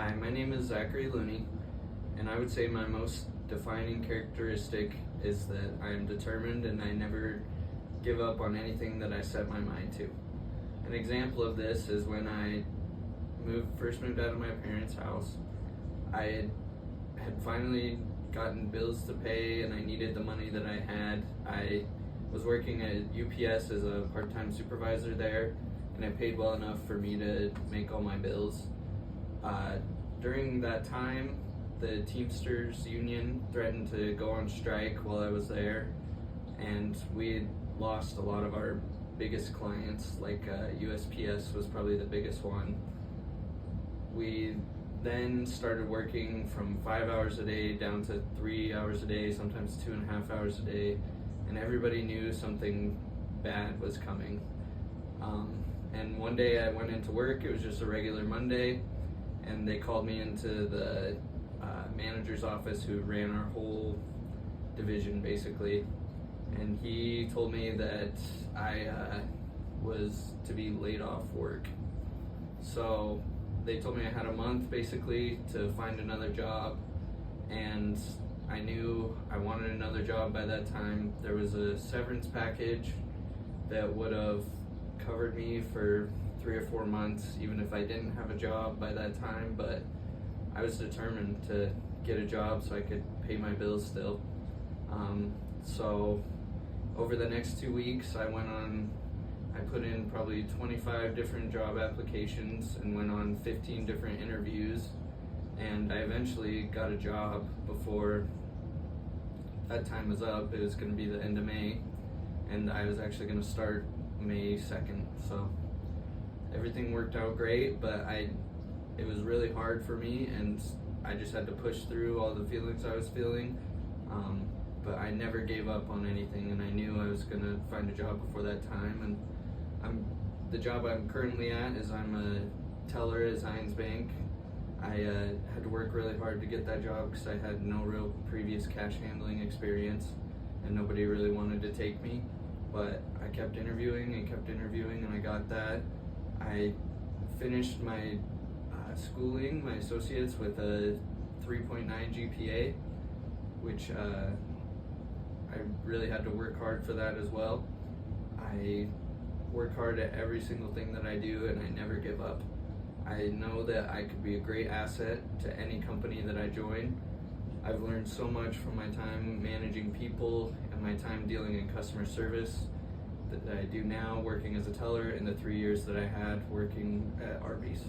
Hi, my name is Zachary Looney, and I would say my most defining characteristic is that I am determined and I never give up on anything that I set my mind to. An example of this is when I first moved out of my parents' house. I had finally gotten bills to pay and I needed the money that I had. I was working at UPS as a part-time supervisor there, and it paid well enough for me to make all my bills. During that time, the Teamsters union threatened to go on strike while I was there, and we had lost a lot of our biggest clients, like USPS was probably the biggest one. We then started working from 5 hours a day down to 3 hours a day, sometimes 2.5 hours a day, and everybody knew something bad was coming. And one day I went into work, it was just a regular Monday, and they called me into the manager's office who ran our whole division basically, and he told me that I was to be laid off work. So they told me I had a month basically to find another job, and I knew I wanted another job by that time. There was a severance package that would have covered me for 3 or 4 months even if I didn't have a job by that time, but I was determined to get a job so I could pay my bills still. So over the next 2 weeks I put in probably 25 different job applications and went on 15 different interviews, and I eventually got a job before that time was up. It was going to be the end of May, and I was actually going to start May 2nd. So everything worked out great, but it was really hard for me, and I just had to push through all the feelings I was feeling. But I never gave up on anything, and I knew I was gonna find a job before that time. And the job I'm currently at is I'm a teller at Zions Bank. I had to work really hard to get that job because I had no real previous cash handling experience, and nobody really wanted to take me. But I kept interviewing and I got that. I finished my schooling, my associates, with a 3.9 GPA, which I really had to work hard for that as well. I work hard at every single thing that I do, and I never give up. I know that I could be a great asset to any company that I join. I've learned so much from my time managing people and my time dealing in customer service that I do now working as a teller, and the 3 years that I had working at Arby's.